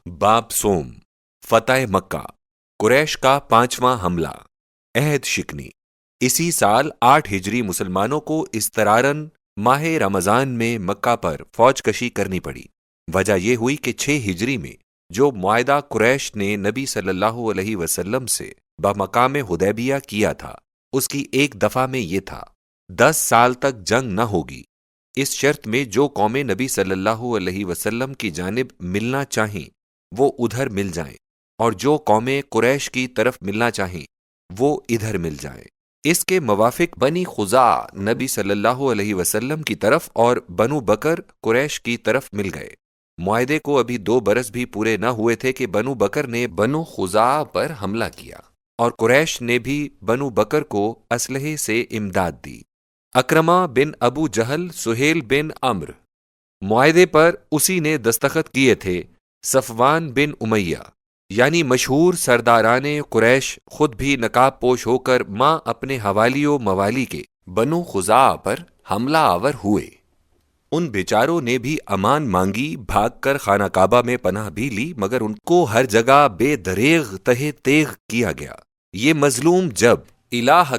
باب سوم، فتح مکہ، قریش کا 5واں حملہ، عہد شکنی۔ اسی سال 8 ہجری مسلمانوں کو اضطرارً ماہ رمضان میں مکہ پر فوج کشی کرنی پڑی۔ وجہ یہ ہوئی کہ 6 ہجری میں جو معاہدہ قریش نے نبی صلی اللہ علیہ وسلم سے بمقام حدیبیہ کیا تھا، اس کی ایک دفعہ میں یہ تھا 10 سال تک جنگ نہ ہوگی، اس شرط میں جو قومیں نبی صلی اللہ علیہ وسلم کی جانب ملنا چاہیں وہ ادھر مل جائیں، اور جو قومیں قریش کی طرف ملنا چاہیں وہ ادھر مل جائیں۔ اس کے موافق بنی خزاع نبی صلی اللہ علیہ وسلم کی طرف اور بنو بکر قریش کی طرف مل گئے۔ معاہدے کو ابھی 2 برس بھی پورے نہ ہوئے تھے کہ بنو بکر نے بنو خزاع پر حملہ کیا، اور قریش نے بھی بنو بکر کو اسلحے سے امداد دی۔ اکرمہ بن ابو جہل، سہیل بن عمرو، معاہدے پر اسی نے دستخط کیے تھے۔ صفوان بن امیہ یعنی مشہور سرداران قریش خود بھی نقاب پوش ہو کر ماں اپنے حوالی و موالی کے بنو خزاع پر حملہ آور ہوئے۔ ان بیچاروں نے بھی امان مانگی، بھاگ کر خانہ کعبہ میں پناہ بھی لی، مگر ان کو ہر جگہ بے دریغ تہ تیغ کیا گیا۔ یہ مظلوم جب الہ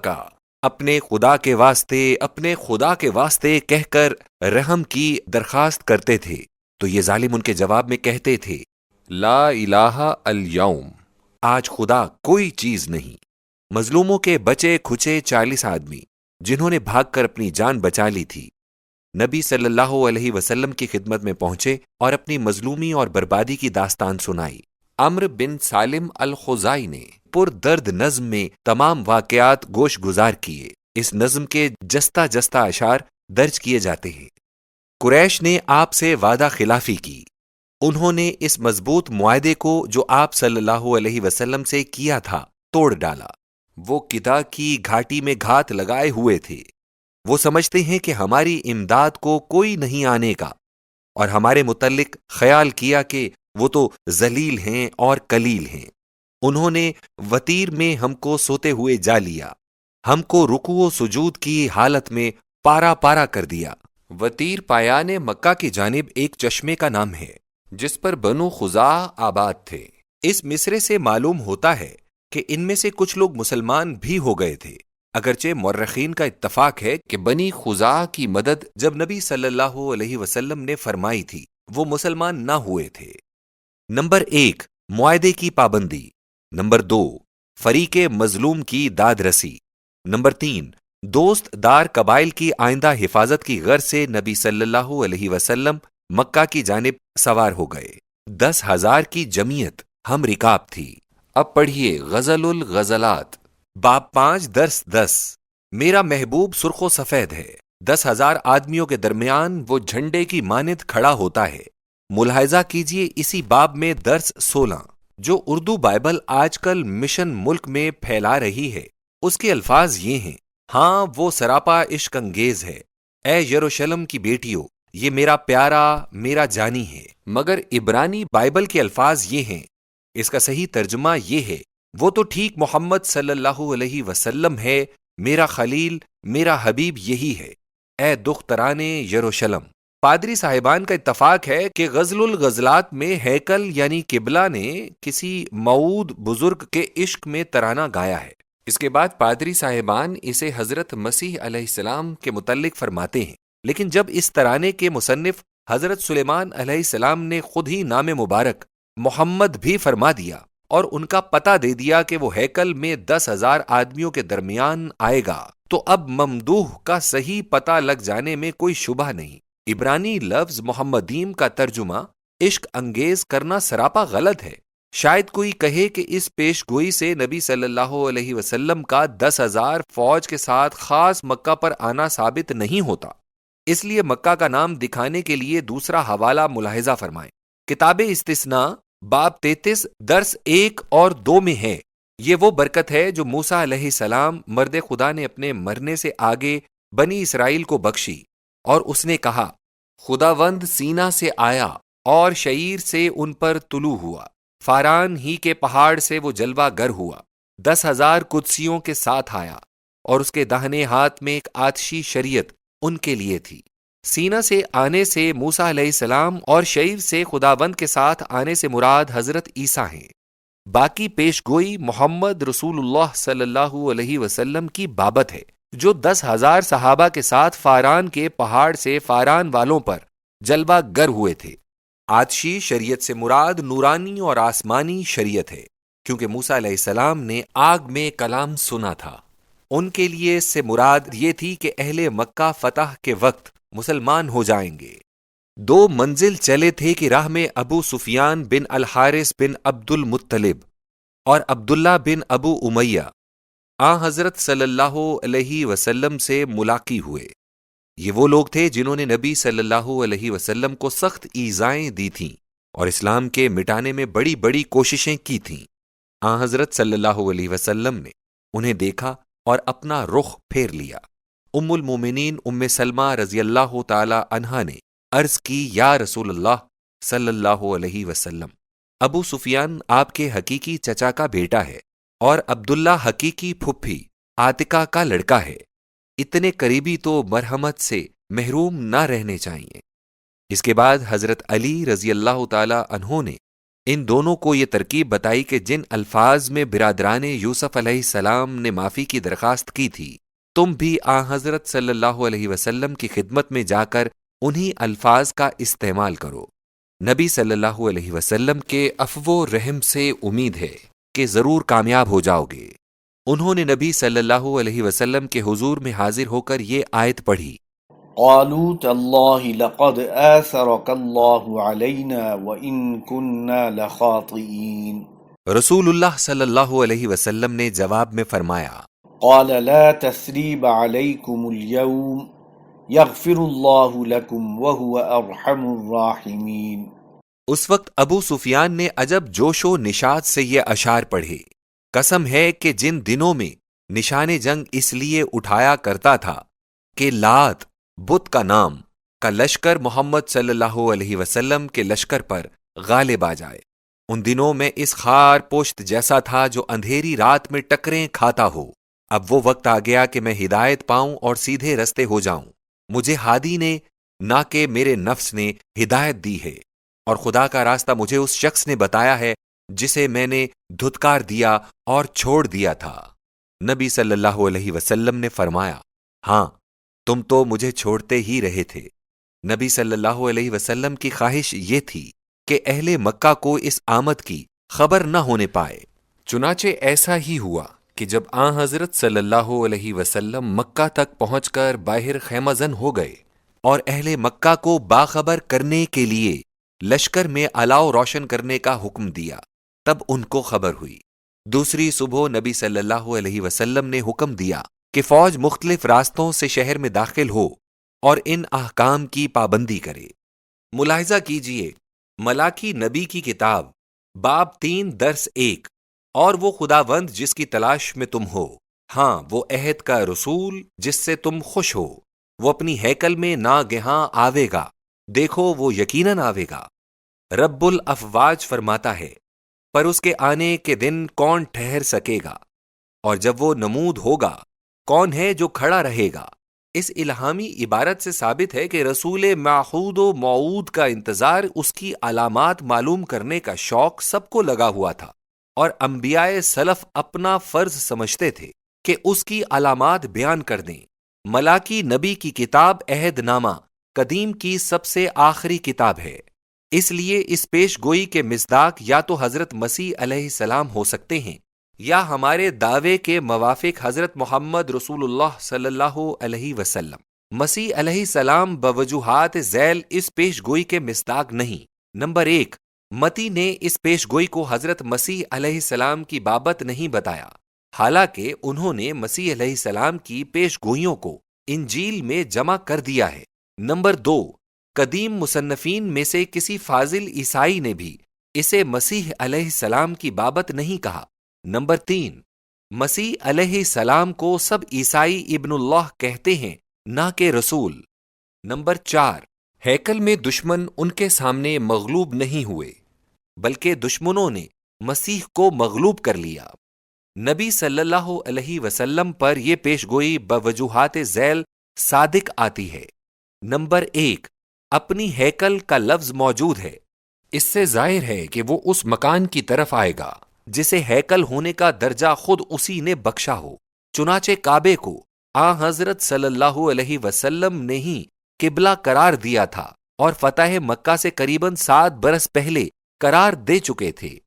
کا اپنے خدا کے واسطے، اپنے خدا کے واسطے کہہ کر رحم کی درخواست کرتے تھے تو یہ ظالم ان کے جواب میں کہتے تھے لا الہ اليوم، آج خدا کوئی چیز نہیں۔ مظلوموں کے بچے کھچے 40 آدمی جنہوں نے بھاگ کر اپنی جان بچا لی تھی، نبی صلی اللہ علیہ وسلم کی خدمت میں پہنچے اور اپنی مظلومی اور بربادی کی داستان سنائی۔ عمرو بن سالم الخزاعی نے پر درد نظم میں تمام واقعات گوش گزار کیے۔ اس نظم کے جستہ جستہ اشعار درج کیے جاتے ہیں۔ قریش نے آپ سے وعدہ خلافی کی۔ انہوں نے اس مضبوط معاہدے کو جو آپ صلی اللہ علیہ وسلم سے کیا تھا توڑ ڈالا۔ وہ قدا کی گھاٹی میں گھات لگائے ہوئے تھے۔ وہ سمجھتے ہیں کہ ہماری امداد کو کوئی نہیں آنے کا، اور ہمارے متعلق خیال کیا کہ وہ تو ذلیل ہیں اور کلیل ہیں۔ انہوں نے وتیر میں ہم کو سوتے ہوئے جا لیا، ہم کو رکوع و سجود کی حالت میں پارا پارا کر دیا۔ وتیر پایان مکہ کی جانب ایک چشمے کا نام ہے جس پر بنو خزاع آباد تھے۔ اس مصرے سے معلوم ہوتا ہے کہ ان میں سے کچھ لوگ مسلمان بھی ہو گئے تھے، اگرچہ مورخین کا اتفاق ہے کہ بنی خزاع کی مدد جب نبی صلی اللہ علیہ وسلم نے فرمائی تھی وہ مسلمان نہ ہوئے تھے۔ نمبر 1، معاہدے کی پابندی۔ نمبر 2، فریق مظلوم کی داد رسی۔ نمبر 3، دوست دار قبائل کی آئندہ حفاظت کی غرض سے نبی صلی اللہ علیہ وسلم مکہ کی جانب سوار ہو گئے۔ 10,000 کی جمعیت ہم رکاب تھی۔ اب پڑھیے غزل الغزلات، باب 5، درس 10۔ میرا محبوب سرخ و سفید ہے، 10,000 آدمیوں کے درمیان وہ جھنڈے کی مانند کھڑا ہوتا ہے۔ ملاحظہ کیجئے اسی باب میں درس 16 جو اردو بائبل آج کل مشن ملک میں پھیلا رہی ہے، اس کے الفاظ یہ ہیں: ہاں وہ سراپا عشق انگیز ہے، اے یروشلم کی بیٹیوں، یہ میرا پیارا، میرا جانی ہے۔ مگر عبرانی بائبل کے الفاظ یہ ہیں، اس کا صحیح ترجمہ یہ ہے: وہ تو ٹھیک محمد صلی اللہ علیہ وسلم ہے، میرا خلیل، میرا حبیب یہی ہے، اے دختران یروشلم۔ پادری صاحبان کا اتفاق ہے کہ غزل الغزلات میں ہیکل یعنی قبلہ نے کسی موعود بزرگ کے عشق میں ترانہ گایا ہے۔ اس کے بعد پادری صاحبان اسے حضرت مسیح علیہ السلام کے متعلق فرماتے ہیں، لیکن جب اس ترانے کے مصنف حضرت سلیمان علیہ السلام نے خود ہی نام مبارک محمد بھی فرما دیا اور ان کا پتہ دے دیا کہ وہ ہیکل میں 10,000 آدمیوں کے درمیان آئے گا، تو اب ممدوح کا صحیح پتہ لگ جانے میں کوئی شبہ نہیں۔ عبرانی لفظ محمدیم کا ترجمہ عشق انگیز کرنا سراپا غلط ہے۔ شاید کوئی کہے کہ اس پیش گوئی سے نبی صلی اللہ علیہ وسلم کا 10,000 فوج کے ساتھ خاص مکہ پر آنا ثابت نہیں ہوتا، اس لیے مکہ کا نام دکھانے کے لیے دوسرا حوالہ ملاحظہ فرمائیں۔ کتاب استثناء باب 33 درس 1 اور 2 میں ہے۔ یہ وہ برکت ہے جو موسیٰ علیہ السلام مرد خدا نے اپنے مرنے سے آگے بنی اسرائیل کو بخشی، اور اس نے کہا: خداوند سینا سے آیا اور شعیر سے ان پر طلوع ہوا، فاران ہی کے پہاڑ سے وہ جلوہ گر ہوا، 10,000 قدسیوں کے ساتھ آیا، اور اس کے داہنے ہاتھ میں ایک آتشی شریعت ان کے لیے تھی۔ سینا سے آنے سے موسیٰ علیہ السلام اور شعیر سے خداوند کے ساتھ آنے سے مراد حضرت عیسیٰ ہیں۔ باقی پیش گوئی محمد رسول اللہ صلی اللہ علیہ وسلم کی بابت ہے، جو 10,000 صحابہ کے ساتھ فاران کے پہاڑ سے فاران والوں پر جلوہ گر ہوئے تھے۔ آتشی شریعت سے مراد نورانی اور آسمانی شریعت ہے، کیونکہ موسیٰ علیہ السلام نے آگ میں کلام سنا تھا۔ ان کے لیے اس سے مراد یہ تھی کہ اہل مکہ فتح کے وقت مسلمان ہو جائیں گے۔ 2 منزل چلے تھے کہ راہ میں ابو سفیان بن الحارث بن عبد المطلب اور عبداللہ بن ابو امیہ حضرت صلی اللہ علیہ وسلم سے ملاقی ہوئے۔ یہ وہ لوگ تھے جنہوں نے نبی صلی اللہ علیہ وسلم کو سخت ایذائیں دی تھیں اور اسلام کے مٹانے میں بڑی بڑی کوششیں کی تھیں۔ حضرت صلی اللہ علیہ وسلم نے انہیں دیکھا اور اپنا رخ پھیر لیا۔ ام المومنین ام سلمہ رضی اللہ تعالی عنہا نے عرض کی، یا رسول اللہ صلی اللہ علیہ وسلم، ابو سفیان آپ کے حقیقی چچا کا بیٹا ہے اور عبداللہ حقیقی پھپھی عاتقہ کا لڑکا ہے۔ اتنے قریبی تو مرحمت سے محروم نہ رہنے چاہیے۔ اس کے بعد حضرت علی رضی اللہ تعالی عنہ نے ان دونوں کو یہ ترکیب بتائی کہ جن الفاظ میں برادران یوسف علیہ السلام نے معافی کی درخواست کی تھی، تم بھی حضرت صلی اللہ علیہ وسلم کی خدمت میں جا کر انہی الفاظ کا استعمال کرو۔ نبی صلی اللہ علیہ وسلم کے عفو و رحم سے امید ہے کہ ضرور کامیاب ہو جاؤ گے۔ انہوں نے نبی صلی اللہ علیہ وسلم کے حضور میں حاضر ہو کر یہ آیت پڑھی، قالوا تاللہ لقد آثرک اللہ علینا وإن كنا لخاطئین۔ رسول اللہ صلی اللہ علیہ وسلم نے جواب میں فرمایا، قال لا تثریب علیکم اليوم یغفر اللہ لکم وہو ارحم الراحمین۔ اس وقت ابو سفیان نے عجب جوش و نشاط سے یہ اشعار پڑھے، قسم ہے کہ جن دنوں میں نشان جنگ اس لیے اٹھایا کرتا تھا کہ لات بت کا نام کا لشکر محمد صلی اللہ علیہ وسلم کے لشکر پر غالب آ جائے، ان دنوں میں اس خار پشت جیسا تھا جو اندھیری رات میں ٹکریں کھاتا ہو۔ اب وہ وقت آ گیا کہ میں ہدایت پاؤں اور سیدھے رستے ہو جاؤں۔ مجھے ہادی نے نہ کہ میرے نفس نے ہدایت دی ہے، اور خدا کا راستہ مجھے اس شخص نے بتایا ہے جسے میں نے دھتکار دیا اور چھوڑ دیا تھا۔ نبی صلی اللہ علیہ وسلم نے فرمایا، ہاں تم تو مجھے چھوڑتے ہی رہے تھے۔ نبی صلی اللہ علیہ وسلم کی خواہش یہ تھی کہ اہل مکہ کو اس آمد کی خبر نہ ہونے پائے۔ چنانچہ ایسا ہی ہوا کہ جب حضرت صلی اللہ علیہ وسلم مکہ تک پہنچ کر باہر خیمہ زن ہو گئے اور اہل مکہ کو باخبر کرنے کے لیے لشکر میں الاؤ روشن کرنے کا حکم دیا، تب ان کو خبر ہوئی۔ دوسری صبح نبی صلی اللہ علیہ وسلم نے حکم دیا کہ فوج مختلف راستوں سے شہر میں داخل ہو اور ان احکام کی پابندی کرے۔ ملاحظہ کیجئے، ملاکی نبی کی کتاب باب 3 درس 1، اور وہ خداوند جس کی تلاش میں تم ہو، ہاں وہ عہد کا رسول جس سے تم خوش ہو، وہ اپنی ہیکل میں ناگہاں آوے گا، دیکھو وہ یقیناً آوے گا۔ رب الافواج فرماتا ہے، پر اس کے آنے کے دن کون ٹھہر سکے گا، اور جب وہ نمود ہوگا کون ہے جو کھڑا رہے گا۔ اس الہامی عبارت سے ثابت ہے کہ رسول معہود و موعود کا انتظار، اس کی علامات معلوم کرنے کا شوق سب کو لگا ہوا تھا، اور انبیاء سلف اپنا فرض سمجھتے تھے کہ اس کی علامات بیان کر دیں۔ ملاکی نبی کی کتاب عہد نامہ قدیم کی سب سے آخری کتاب ہے، اس لیے اس پیش گوئی کے مصداق یا تو حضرت مسیح علیہ السلام ہو سکتے ہیں، یا ہمارے دعوے کے موافق حضرت محمد رسول اللہ صلی اللہ علیہ وسلم۔ مسیح علیہ السلام بوجوہات ذیل اس پیش گوئی کے مصداق نہیں۔ نمبر 1، متی نے اس پیش گوئی کو حضرت مسیح علیہ السلام کی بابت نہیں بتایا، حالانکہ انہوں نے مسیح علیہ السلام کی پیش گوئیوں کو انجیل میں جمع کر دیا ہے۔ نمبر 2، قدیم مصنفین میں سے کسی فاضل عیسائی نے بھی اسے مسیح علیہ السلام کی بابت نہیں کہا۔ نمبر 3، مسیح علیہ السلام کو سب عیسائی ابن اللہ کہتے ہیں، نہ کہ رسول۔ نمبر 4، ہیکل میں دشمن ان کے سامنے مغلوب نہیں ہوئے، بلکہ دشمنوں نے مسیح کو مغلوب کر لیا۔ نبی صلی اللہ علیہ وسلم پر یہ پیش گوئی بوجوہات ذیل صادق آتی ہے۔ نمبر 1، اپنی ہیکل کا لفظ موجود ہے، اس سے ظاہر ہے کہ وہ اس مکان کی طرف آئے گا جسے ہیکل ہونے کا درجہ خود اسی نے بخشا ہو۔ چنانچہ کعبے کو آن حضرت صلی اللہ علیہ وسلم نے ہی قبلہ قرار دیا تھا اور فتح مکہ سے قریباً 7 برس پہلے قرار دے چکے تھے۔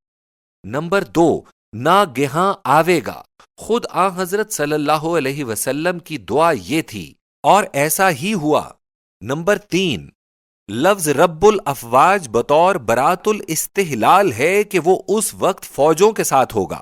نمبر 2، ناگہاں آوے گا، خود آن حضرت صلی اللہ علیہ وسلم کی دعا یہ تھی اور ایسا ہی ہوا۔ نمبر 3، لفظ رب الافواج بطور برات الاستحلال ہے کہ وہ اس وقت فوجوں کے ساتھ ہوگا۔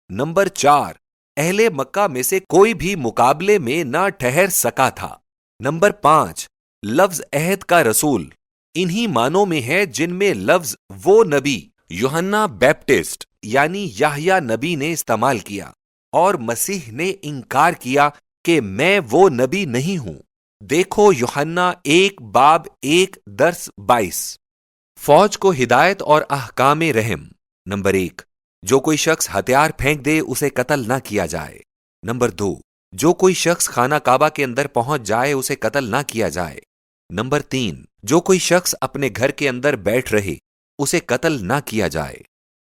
نمبر 4، اہل مکہ میں سے کوئی بھی مقابلے میں نہ ٹھہر سکا تھا۔ نمبر 5، لفظ عہد کا رسول انہی معنوں میں ہے جن میں لفظ وہ نبی یوحنا بیپٹسٹ یعنی یحییٰ نبی نے استعمال کیا، اور مسیح نے انکار کیا کہ میں وہ نبی نہیں ہوں۔ دیکھو یوحنا 1 باب 1 درس 22۔ فوج کو ہدایت اور احکام رحم۔ نمبر 1، جو کوئی شخص ہتھیار پھینک دے اسے قتل نہ کیا جائے۔ نمبر 2، جو کوئی شخص خانہ کعبہ کے اندر پہنچ جائے اسے قتل نہ کیا جائے۔ نمبر 3، جو کوئی شخص اپنے گھر کے اندر بیٹھ رہے اسے قتل نہ کیا جائے۔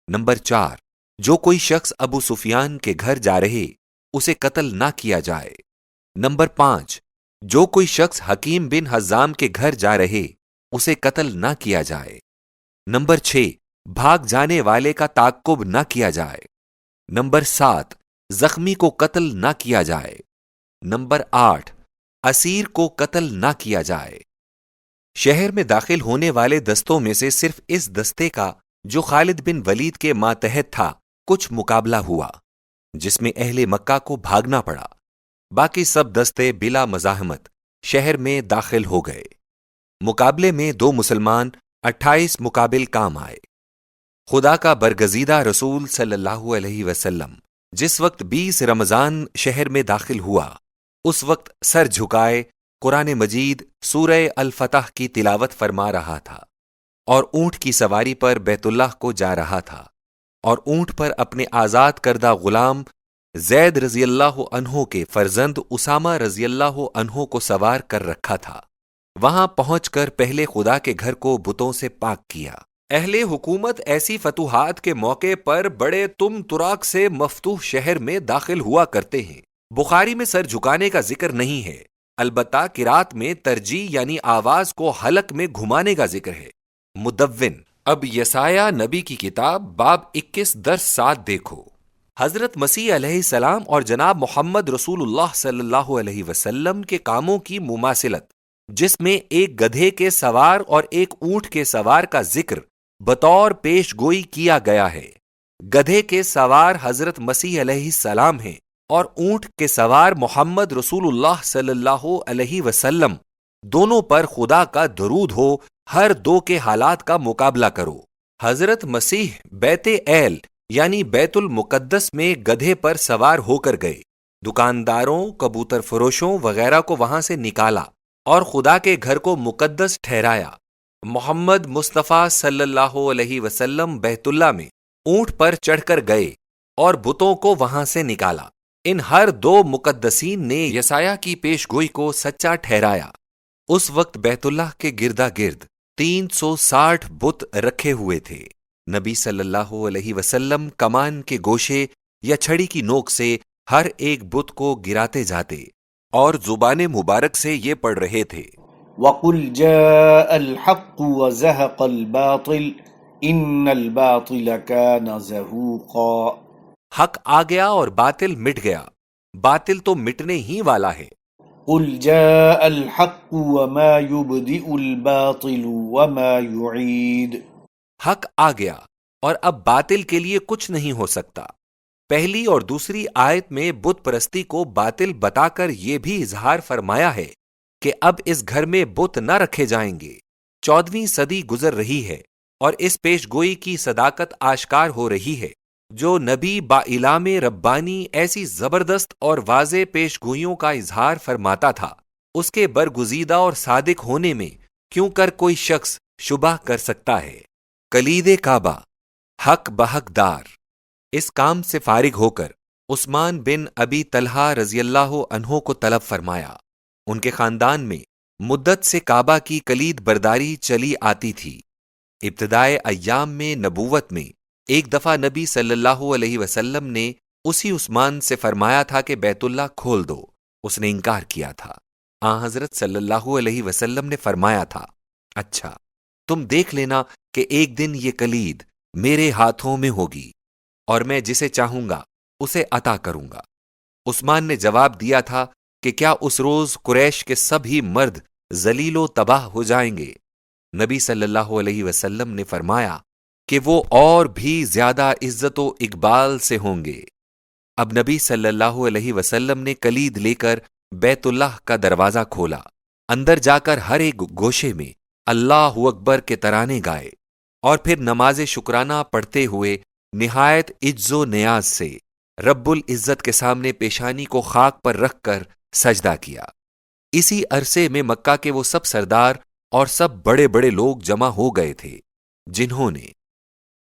نمبر 4، جو کوئی شخص ابو سفیان کے گھر جا رہے اسے قتل نہ کیا جائے۔ نمبر 5، جو کوئی شخص حکیم بن حزام کے گھر جا رہے اسے قتل نہ کیا جائے۔ نمبر 6، بھاگ جانے والے کا تعقب نہ کیا جائے۔ نمبر 7، زخمی کو قتل نہ کیا جائے۔ نمبر 8، اسیر کو قتل نہ کیا جائے۔ شہر میں داخل ہونے والے دستوں میں سے صرف اس دستے کا جو خالد بن ولید کے ماتحت تھا کچھ مقابلہ ہوا، جس میں اہل مکہ کو بھاگنا پڑا۔ باقی سب دستے بلا مزاحمت شہر میں داخل ہو گئے۔ مقابلے میں 2 مسلمان 28 مقابل کام آئے۔ خدا کا برگزیدہ رسول صلی اللہ علیہ وسلم جس وقت 20 رمضان شہر میں داخل ہوا اس وقت سر جھکائے قرآن مجید سورہ الفتح کی تلاوت فرما رہا تھا، اور اونٹ کی سواری پر بیت اللہ کو جا رہا تھا، اور اونٹ پر اپنے آزاد کردہ غلام زید رضی اللہ عنہ کے فرزند اسامہ رضی اللہ عنہ کو سوار کر رکھا تھا۔ وہاں پہنچ کر پہلے خدا کے گھر کو بتوں سے پاک کیا۔ اہل حکومت ایسی فتوحات کے موقع پر بڑے تم تراک سے مفتوح شہر میں داخل ہوا کرتے ہیں۔ بخاری میں سر جھکانے کا ذکر نہیں ہے، البتہ قرات میں ترجیح یعنی آواز کو حلق میں گھمانے کا ذکر ہے۔ مدون۔ اب یسایہ نبی کی کتاب باب 21 درس 7 دیکھو۔ حضرت مسیح علیہ السلام اور جناب محمد رسول اللہ صلی اللہ علیہ وسلم کے کاموں کی مماثلت، جس میں ایک گدھے کے سوار اور ایک اونٹ کے سوار کا ذکر بطور پیش گوئی کیا گیا ہے۔ گدھے کے سوار حضرت مسیح علیہ السلام ہیں اور اونٹ کے سوار محمد رسول اللہ صلی اللہ علیہ وسلم۔ دونوں پر خدا کا درود ہو، ہر دو کے حالات کا مقابلہ کرو۔ حضرت مسیح بیت ایل یعنی بیت المقدس میں گدھے پر سوار ہو کر گئے، دکانداروں، کبوتر فروشوں وغیرہ کو وہاں سے نکالا اور خدا کے گھر کو مقدس ٹھہرایا۔ محمد مصطفیٰ صلی اللہ علیہ وسلم بیت اللہ میں اونٹ پر چڑھ کر گئے اور بتوں کو وہاں سے نکالا۔ ان ہر 2 مقدسین نے یسایہ کی پیش گوئی کو سچا ٹھہرایا۔ اس وقت بیت اللہ کے گردا گرد 360 بت رکھے ہوئے تھے۔ نبی صلی اللہ علیہ وسلم کمان کے گوشے یا چھڑی کی نوک سے ہر ایک بت کو گراتے جاتے اور زبان مبارک سے یہ پڑھ رہے تھے، وَقُلْ جَاءَ الْحَقُّ وَزَهَقَ الْبَاطِلُ إِنَّ الْبَاطِلَ كَانَ زَهُوقًا۔ حق آ گیا اور باطل مٹ گیا، باطل تو مٹنے ہی والا ہے۔ قُلْ جَاءَ الْحَقُّ وَمَا يُبْدِئُ الْبَاطِلُ وَمَا يُعِيدُ۔ حق آ گیا اور اب باطل کے لیے کچھ نہیں ہو سکتا۔ پہلی اور دوسری آیت میں بت پرستی کو باطل بتا کر یہ بھی اظہار فرمایا ہے کہ اب اس گھر میں بت نہ رکھے جائیں گے۔ 14ویں صدی گزر رہی ہے اور اس پیش گوئی کی صداقت آشکار ہو رہی ہے۔ جو نبی با اعلام ربانی ایسی زبردست اور واضح پیش گوئیوں کا اظہار فرماتا تھا، اس کے برگزیدہ اور صادق ہونے میں کیوں کر کوئی شخص شبہ کر سکتا ہے؟ کلید کعبہ، حق بحق دار۔ اس کام سے فارغ ہو کر عثمان بن ابی طلحہ رضی اللہ عنہ کو طلب فرمایا۔ ان کے خاندان میں مدت سے کعبہ کی کلید برداری چلی آتی تھی۔ ابتدائے ایام میں نبوت میں ایک دفعہ نبی صلی اللہ علیہ وسلم نے اسی عثمان سے فرمایا تھا کہ بیت اللہ کھول دو، اس نے انکار کیا تھا۔ حضرت صلی اللہ علیہ وسلم نے فرمایا تھا، اچھا تم دیکھ لینا کہ ایک دن یہ کلید میرے ہاتھوں میں ہوگی اور میں جسے چاہوں گا اسے عطا کروں گا۔ عثمان نے جواب دیا تھا کہ کیا اس روز قریش کے سبھی مرد ذلیل و تباہ ہو جائیں گے؟ نبی صلی اللہ علیہ وسلم نے فرمایا کہ وہ اور بھی زیادہ عزت و اقبال سے ہوں گے۔ اب نبی صلی اللہ علیہ وسلم نے کلید لے کر بیت اللہ کا دروازہ کھولا، اندر جا کر ہر ایک گوشے میں اللہ اکبر کے ترانے گائے اور پھر نماز شکرانہ پڑھتے ہوئے نہایت عجز و نیاز سے رب العزت کے سامنے پیشانی کو خاک پر رکھ کر سجدہ کیا۔ اسی عرصے میں مکہ کے وہ سب سردار اور سب بڑے بڑے لوگ جمع ہو گئے تھے جنہوں نے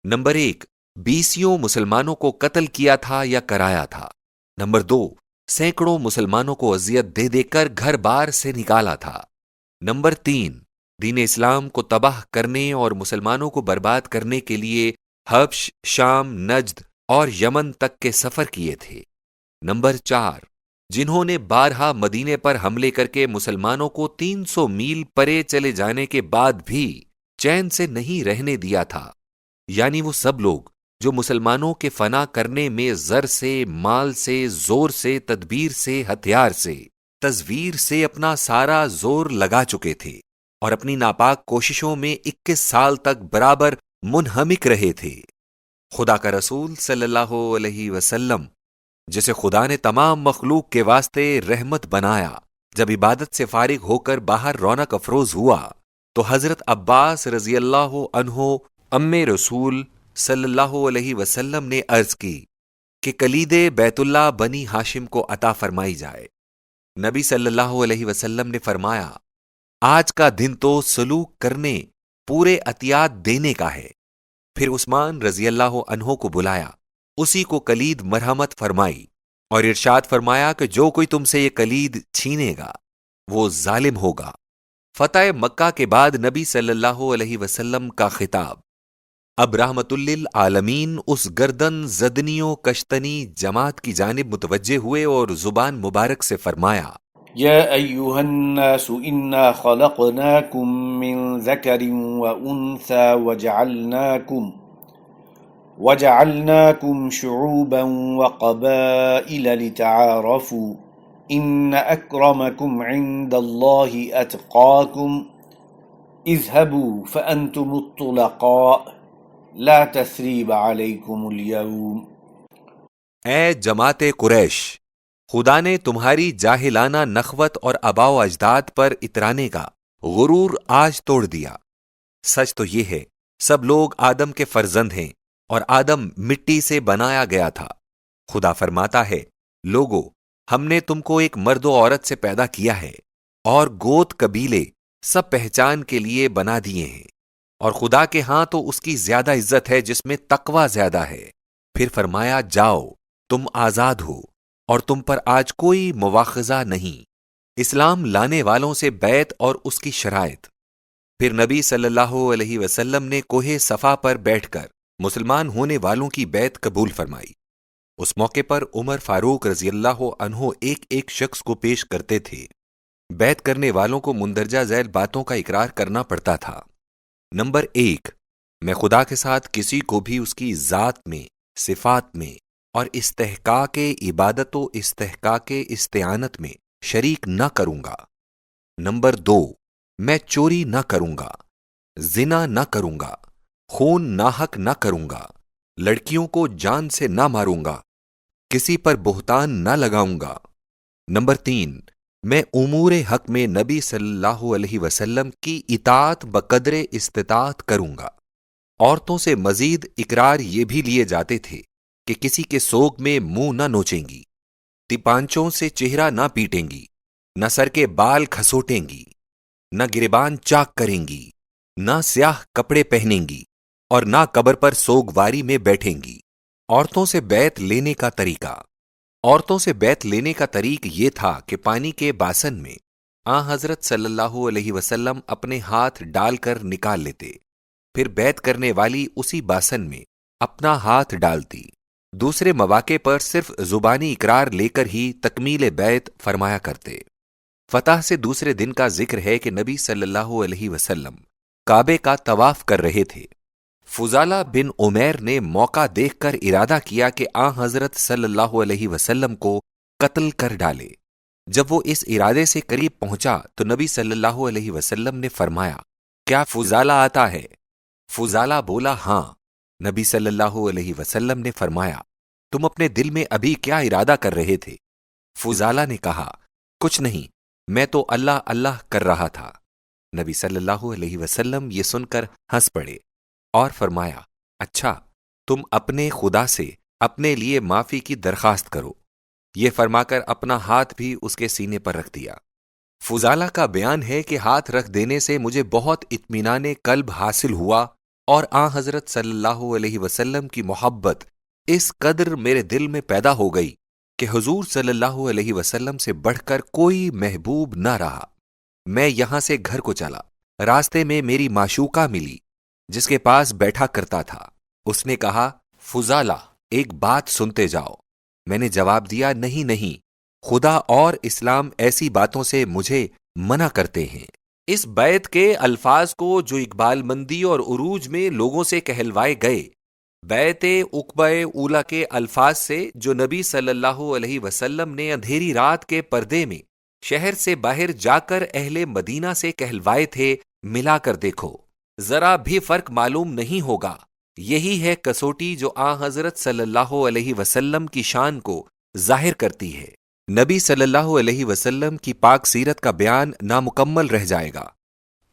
نمبر 1 20 مسلمانوں کو قتل کیا تھا یا کرایا تھا، نمبر 2 سینکڑوں مسلمانوں کو اذیت دے دے کر گھر بار سے نکالا تھا، نمبر 3 دین اسلام کو تباہ کرنے اور مسلمانوں کو برباد کرنے کے لیے حبش، شام، نجد اور یمن تک کے سفر کیے تھے، نمبر 4 جنہوں نے بارہا مدینے پر حملے کر کے مسلمانوں کو 300 میل پرے چلے جانے کے بعد بھی چین سے نہیں رہنے دیا تھا، یعنی وہ سب لوگ جو مسلمانوں کے فنا کرنے میں زر سے، مال سے، زور سے، تدبیر سے، ہتھیار سے، تزویر سے اپنا سارا زور لگا چکے تھے اور اپنی ناپاک کوششوں میں 21 سال تک برابر منہمک رہے تھے۔ خدا کا رسول صلی اللہ علیہ وسلم جسے خدا نے تمام مخلوق کے واسطے رحمت بنایا، جب عبادت سے فارغ ہو کر باہر رونق افروز ہوا تو حضرت عباس رضی اللہ عنہ امی رسول صلی اللہ علیہ وسلم نے عرض کی کہ کلید بیت اللہ بنی ہاشم کو عطا فرمائی جائے۔ نبی صلی اللہ علیہ وسلم نے فرمایا، آج کا دن تو سلوک کرنے، پورے عطیات دینے کا ہے۔ پھر عثمان رضی اللہ عنہ کو بلایا، اسی کو کلید مرحمت فرمائی اور ارشاد فرمایا کہ جو کوئی تم سے یہ کلید چھینے گا وہ ظالم ہوگا۔ فتح مکہ کے بعد نبی صلی اللہ علیہ وسلم کا خطاب اب رحمت للعالمین اس گردن زدنی و کشتنی جماعت کی جانب متوجہ ہوئے اور زبان مبارک سے فرمایا، يا أيها الناس إنا خلقناكم من ذكر وأنثى وجعلناكم شعوبا وقبائل لتعارفوا إن أكرمكم عند الله أتقاكم اذهبوا فأنتم الطلقاء لا تثريب عليكم اليوم۔ اے جماعت قریش، خدا نے تمہاری جاہلانہ نخوت اور آباء و اجداد پر اترانے کا غرور آج توڑ دیا۔ سچ تو یہ ہے سب لوگ آدم کے فرزند ہیں اور آدم مٹی سے بنایا گیا تھا۔ خدا فرماتا ہے، لوگو ہم نے تم کو ایک مرد و عورت سے پیدا کیا ہے اور گوت قبیلے سب پہچان کے لیے بنا دیے ہیں، اور خدا کے ہاں تو اس کی زیادہ عزت ہے جس میں تقوی زیادہ ہے۔ پھر فرمایا، جاؤ تم آزاد ہو اور تم پر آج کوئی مواخذہ نہیں۔ اسلام لانے والوں سے بیعت اور اس کی شرائط۔ پھر نبی صلی اللہ علیہ وسلم نے کوہ صفا پر بیٹھ کر مسلمان ہونے والوں کی بیعت قبول فرمائی۔ اس موقع پر عمر فاروق رضی اللہ عنہ ایک ایک شخص کو پیش کرتے تھے۔ بیعت کرنے والوں کو مندرجہ ذیل باتوں کا اقرار کرنا پڑتا تھا۔ نمبر 1، میں خدا کے ساتھ کسی کو بھی اس کی ذات میں، صفات میں اور استحقاق عبادت و استحقاق استعانت میں شریک نہ کروں گا۔ نمبر 2، میں چوری نہ کروں گا، زنا نہ کروں گا، خون ناحق نہ کروں گا، لڑکیوں کو جان سے نہ ماروں گا، کسی پر بہتان نہ لگاؤں گا۔ نمبر 3، میں امور حق میں نبی صلی اللہ علیہ وسلم کی اطاعت بقدر استطاعت کروں گا۔ عورتوں سے مزید اقرار یہ بھی لیے جاتے تھے کہ کسی کے سوگ میں منہ نہ نوچیں گی، تپانچوں سے چہرہ نہ پیٹیں گی، نہ سر کے بال کھسوٹیں گی، نہ گریبان چاک کریں گی، نہ سیاہ کپڑے پہنیں گی اور نہ قبر پر سوگواری میں بیٹھیں گی۔ عورتوں سے بیعت لینے کا طریقہ۔ عورتوں سے بیعت لینے کا طریق یہ تھا کہ پانی کے باسن میں حضرت صلی اللہ علیہ وسلم اپنے ہاتھ ڈال کر نکال لیتے، پھر بیعت کرنے والی اسی باسن میں اپنا ہاتھ ڈالتی۔ دوسرے مواقع پر صرف زبانی اقرار لے کر ہی تکمیل بیعت فرمایا کرتے۔ فتح سے دوسرے دن کا ذکر ہے کہ نبی صلی اللہ علیہ وسلم کعبے کا طواف کر رہے تھے۔ فضالہ بن عمیر نے موقع دیکھ کر ارادہ کیا کہ حضرت صلی اللہ علیہ وسلم کو قتل کر ڈالے۔ جب وہ اس ارادے سے قریب پہنچا تو نبی صلی اللہ علیہ وسلم نے فرمایا، کیا فضالہ آتا ہے؟ فضالہ بولا، ہاں۔ نبی صلی اللہ علیہ وسلم نے فرمایا، تم اپنے دل میں ابھی کیا ارادہ کر رہے تھے؟ فضالہ نے کہا، کچھ نہیں، میں تو اللہ اللہ کر رہا تھا۔ نبی صلی اللہ علیہ وسلم یہ سن کر ہنس پڑے اور فرمایا، اچھا، تم اپنے خدا سے اپنے لیے معافی کی درخواست کرو۔ یہ فرما کر اپنا ہاتھ بھی اس کے سینے پر رکھ دیا۔ فضالہ کا بیان ہے کہ ہاتھ رکھ دینے سے مجھے بہت اطمینان قلب حاصل ہوا اور حضرت صلی اللہ علیہ وسلم کی محبت اس قدر میرے دل میں پیدا ہو گئی کہ حضور صلی اللہ علیہ وسلم سے بڑھ کر کوئی محبوب نہ رہا۔ میں یہاں سے گھر کو چلا، راستے میں میری معشوقہ ملی جس کے پاس بیٹھا کرتا تھا۔ اس نے کہا، فضالہ، ایک بات سنتے جاؤ۔ میں نے جواب دیا، نہیں، خدا اور اسلام ایسی باتوں سے مجھے منع کرتے ہیں۔ اس بیعت کے الفاظ کو جو اقبال مندی اور عروج میں لوگوں سے کہلوائے گئے، بیعت عقبہ اولا کے الفاظ سے جو نبی صلی اللہ علیہ وسلم نے اندھیری رات کے پردے میں شہر سے باہر جا کر اہل مدینہ سے کہلوائے تھے، ملا کر دیکھو، ذرا بھی فرق معلوم نہیں ہوگا۔ یہی ہے کسوٹی جو حضرت صلی اللہ علیہ وسلم کی شان کو ظاہر کرتی ہے۔ نبی صلی اللہ علیہ وسلم کی پاک سیرت کا بیان نامکمل رہ جائے گا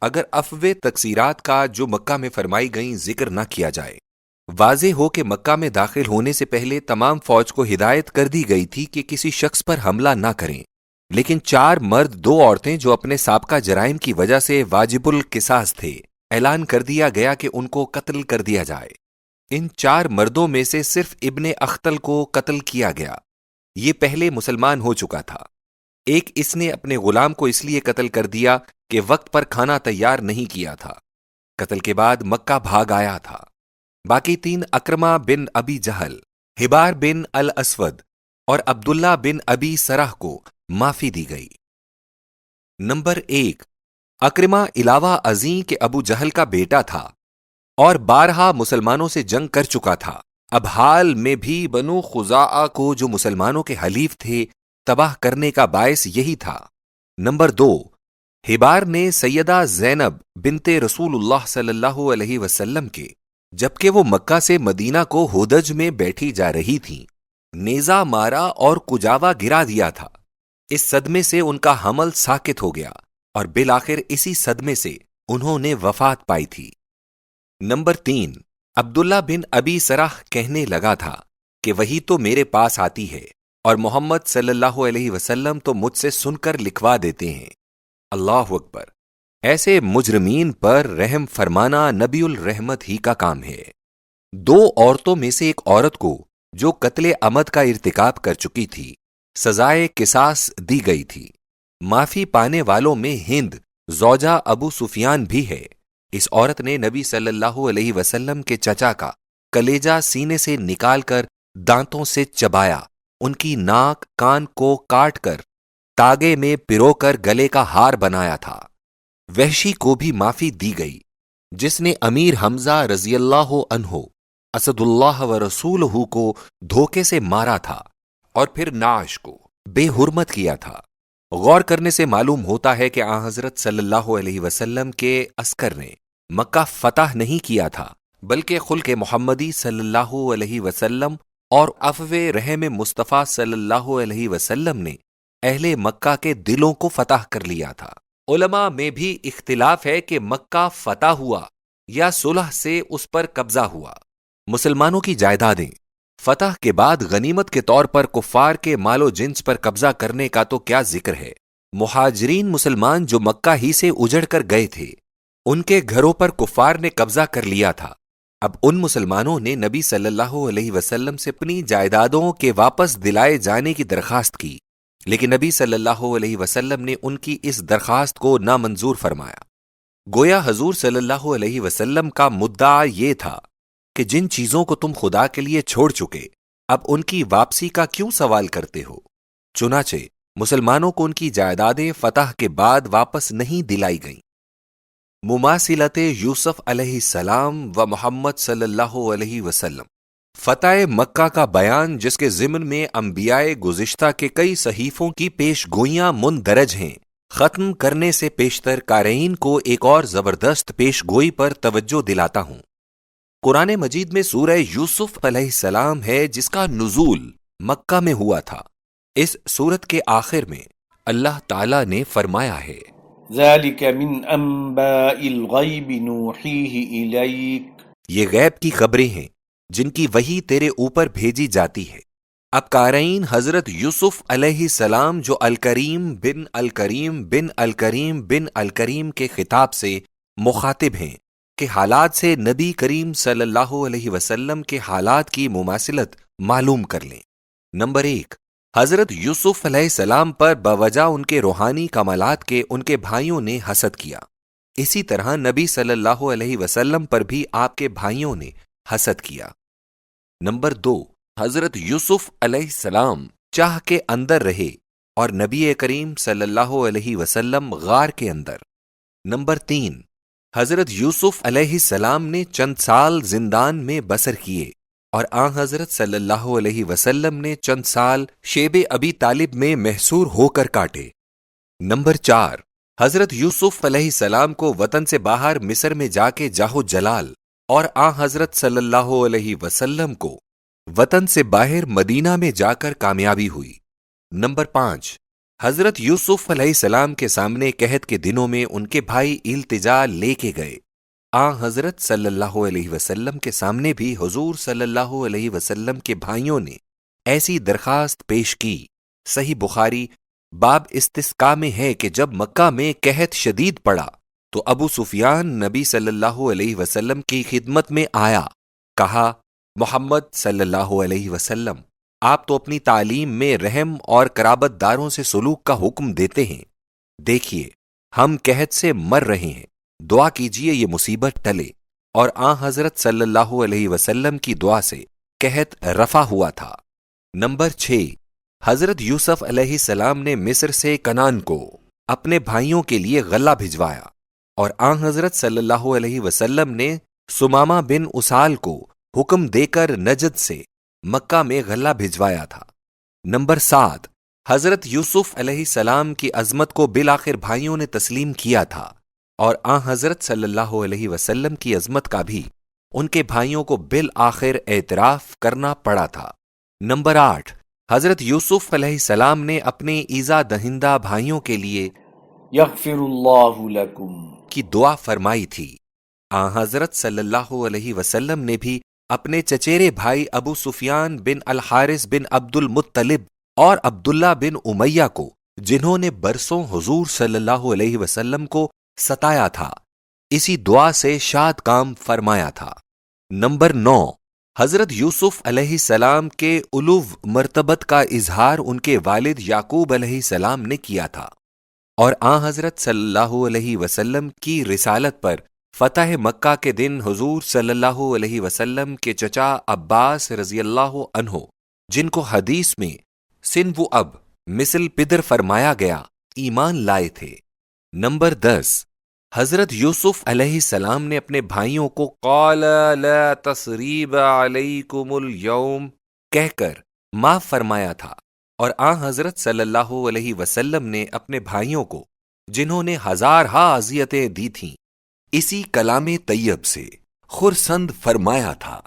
اگر افوہ تقصیرات کا جو مکہ میں فرمائی گئیں ذکر نہ کیا جائے۔ واضح ہو کہ مکہ میں داخل ہونے سے پہلے تمام فوج کو ہدایت کر دی گئی تھی کہ کسی شخص پر حملہ نہ کریں، لیکن 4 مرد 2 عورتیں جو اپنے سابقہ جرائم کی وجہ سے واجب القصاص تھے، اعلان کر دیا گیا کہ ان کو قتل کر دیا جائے۔ ان 4 مردوں میں سے صرف ابن اختل کو قتل کیا گیا۔ یہ پہلے مسلمان ہو چکا تھا۔ ایک اس نے اپنے غلام کو اس لیے قتل کر دیا کہ وقت پر کھانا تیار نہیں کیا تھا۔ قتل کے بعد مکہ بھاگ آیا تھا۔ باقی 3 اکرمہ بن ابی جہل، حبار بن الاسود اور عبداللہ بن ابی سرح کو معافی دی گئی۔ نمبر 1، اکرمہ علاوہ ازیں کہ ابو جہل کا بیٹا تھا اور بارہا مسلمانوں سے جنگ کر چکا تھا، اب حال میں بھی بنو خزاعہ کو جو مسلمانوں کے حلیف تھے تباہ کرنے کا باعث یہی تھا۔ نمبر 2، حبار نے سیدہ زینب بنت رسول اللہ صلی اللہ علیہ وسلم کے جبکہ وہ مکہ سے مدینہ کو ہودج میں بیٹھی جا رہی تھیں نیزہ مارا اور کجاوا گرا دیا تھا۔ اس صدمے سے ان کا حمل ساکت ہو گیا اور بالآخر اسی صدمے سے انہوں نے وفات پائی تھی۔ نمبر 3، عبداللہ بن ابی سرح کہنے لگا تھا کہ وہی تو میرے پاس آتی ہے اور محمد صلی اللہ علیہ وسلم تو مجھ سے سن کر لکھوا دیتے ہیں۔ اللہ اکبر! ایسے مجرمین پر رحم فرمانا نبی الرحمت ہی کا کام ہے۔ 2 عورتوں میں سے ایک عورت کو جو قتل عمد کا ارتکاب کر چکی تھی سزائے قصاص دی گئی تھی۔ معافی پانے والوں میں ہند زوجہ ابو سفیان بھی ہے۔ اس عورت نے نبی صلی اللہ علیہ وسلم کے چچا کا کلیجہ سینے سے نکال کر دانتوں سے چبایا، ان کی ناک کان کو کاٹ کر تاگے میں پرو کر گلے کا ہار بنایا تھا۔ وحشی کو بھی معافی دی گئی جس نے امیر حمزہ رضی اللہ عنہ اسد اللہ و رسولہ کو دھوکے سے مارا تھا اور پھر نعش کو بے حرمت کیا تھا۔ غور کرنے سے معلوم ہوتا ہے کہ حضرت صلی اللہ علیہ وسلم کے عسکر نے مکہ فتح نہیں کیا تھا بلکہ خلق محمدی صلی اللہ علیہ وسلم اور عفو رحم مصطفیٰ صلی اللہ علیہ وسلم نے اہل مکہ کے دلوں کو فتح کر لیا تھا۔ علماء میں بھی اختلاف ہے کہ مکہ فتح ہوا یا صلح سے اس پر قبضہ ہوا۔ مسلمانوں کی جائیدادیں فتح کے بعد غنیمت کے طور پر کفار کے مال و جنس پر قبضہ کرنے کا تو کیا ذکر ہے۔ مہاجرین مسلمان جو مکہ ہی سے اجڑ کر گئے تھے ان کے گھروں پر کفار نے قبضہ کر لیا تھا۔ اب ان مسلمانوں نے نبی صلی اللہ علیہ وسلم سے اپنی جائیدادوں کے واپس دلائے جانے کی درخواست کی۔ لیکن نبی صلی اللہ علیہ وسلم نے ان کی اس درخواست کو نامنظور فرمایا۔ گویا حضور صلی اللہ علیہ وسلم کا مدعا یہ تھا کہ جن چیزوں کو تم خدا کے لیے چھوڑ چکے، اب ان کی واپسی کا کیوں سوال کرتے ہو؟ چنانچہ مسلمانوں کو ان کی جائیدادیں فتح کے بعد واپس نہیں دلائی گئیں۔ مماثلت یوسف علیہ السلام و محمد صلی اللہ علیہ وسلم۔ فتح مکہ کا بیان، جس کے ضمن میں انبیاء گزشتہ کے کئی صحیفوں کی پیش گوئیاں مندرج ہیں، ختم کرنے سے پیشتر قارئین کو ایک اور زبردست پیش گوئی پر توجہ دلاتا ہوں۔ قرآن مجید میں سورہ یوسف علیہ السلام ہے، جس کا نزول مکہ میں ہوا تھا۔ اس سورت کے آخر میں اللہ تعالیٰ نے فرمایا ہے، ذَلِكَ مِنْ أَنْبَاءِ الْغَيْبِ نُوحِيهِ إِلَيْكَ، یہ غیب کی خبریں ہیں جن کی وحی تیرے اوپر بھیجی جاتی ہے۔ اب قارئین حضرت یوسف علیہ السلام جو الکریم بن الکریم بن الکریم بن الکریم کے خطاب سے مخاطب ہیں کہ حالات سے نبی کریم صلی اللہ علیہ وسلم کے حالات کی مماثلت معلوم کر لیں۔ نمبر 1، حضرت یوسف علیہ السلام پر بوجہ ان کے روحانی کمالات کے ان کے بھائیوں نے حسد کیا۔ اسی طرح نبی صلی اللہ علیہ وسلم پر بھی آپ کے بھائیوں نے حسد کیا۔ نمبر 2، حضرت یوسف علیہ السلام چاہ کے اندر رہے اور نبی کریم صلی اللہ علیہ وسلم غار کے اندر۔ نمبر 3، حضرت یوسف علیہ السلام نے چند سال زندان میں بسر کیے اور آن حضرت صلی اللہ علیہ وسلم نے چند سال شیب ابی طالب میں محصور ہو کر کاٹے۔ نمبر 4، حضرت یوسف علیہ السلام کو وطن سے باہر مصر میں جا کے جاہ و جلال، اور آن حضرت صلی اللہ علیہ وسلم کو وطن سے باہر مدینہ میں جا کر کامیابی ہوئی۔ نمبر 5، حضرت یوسف علیہ السلام کے سامنے قحط کے دنوں میں ان کے بھائی التجا لے کے گئے۔ آن حضرت صلی اللہ علیہ وسلم کے سامنے بھی حضور صلی اللہ علیہ وسلم کے بھائیوں نے ایسی درخواست پیش کی۔ صحیح بخاری باب استسقاء میں ہے کہ جب مکہ میں قحط شدید پڑا تو ابو سفیان نبی صلی اللہ علیہ وسلم کی خدمت میں آیا، کہا، محمد صلی اللہ علیہ وسلم، آپ تو اپنی تعلیم میں رحم اور قرابت داروں سے سلوک کا حکم دیتے ہیں، دیکھیے ہم قحط سے مر رہے ہیں، دعا کیجئے یہ مصیبت ٹلے۔ اور آن حضرت صلی اللہ علیہ وسلم کی دعا سے قحط رفع ہوا تھا۔ نمبر 6، حضرت یوسف علیہ السلام نے مصر سے کنعان کو اپنے بھائیوں کے لیے غلہ بھجوایا، اور آن حضرت صلی اللہ علیہ وسلم نے سمامہ بن اسال کو حکم دے کر نجد سے مکہ میں غلہ بھجوایا تھا۔ نمبر 7، حضرت یوسف علیہ السلام کی عظمت کو بالآخر بھائیوں نے تسلیم کیا تھا، اور آن حضرت صلی اللہ علیہ وسلم کی عظمت کا بھی ان کے بھائیوں کو بالآخر اعتراف کرنا پڑا تھا۔ نمبر 8، حضرت یوسف علیہ السلام نے اپنے ایذا دہندہ بھائیوں کے لیے یغفر اللہ لکم کی دعا فرمائی تھی۔ آن حضرت صلی اللہ علیہ وسلم نے بھی اپنے چچیرے بھائی ابو سفیان بن الحارث بن عبد المطلب اور عبداللہ بن امیہ کو، جنہوں نے برسوں حضور صلی اللہ علیہ وسلم کو ستایا تھا، اسی دعا سے شاد کام فرمایا تھا۔ نمبر 9، حضرت یوسف علیہ السلام کے علو مرتبت کا اظہار ان کے والد یعقوب علیہ السلام نے کیا تھا، اور آن حضرت صلی اللہ علیہ وسلم کی رسالت پر فتح مکہ کے دن حضور صلی اللہ علیہ وسلم کے چچا عباس رضی اللہ عنہ، جن کو حدیث میں سن و اب مثل پدر فرمایا گیا، ایمان لائے تھے۔ نمبر 10، حضرت یوسف علیہ السلام نے اپنے بھائیوں کو قال لا تثریب علیکم اليوم کہہ کر معاف فرمایا تھا، اور آن حضرت صلی اللہ علیہ وسلم نے اپنے بھائیوں کو، جنہوں نے ہزارہا اذیتیں دی تھیں، اسی کلام طیب سے خرسند فرمایا تھا۔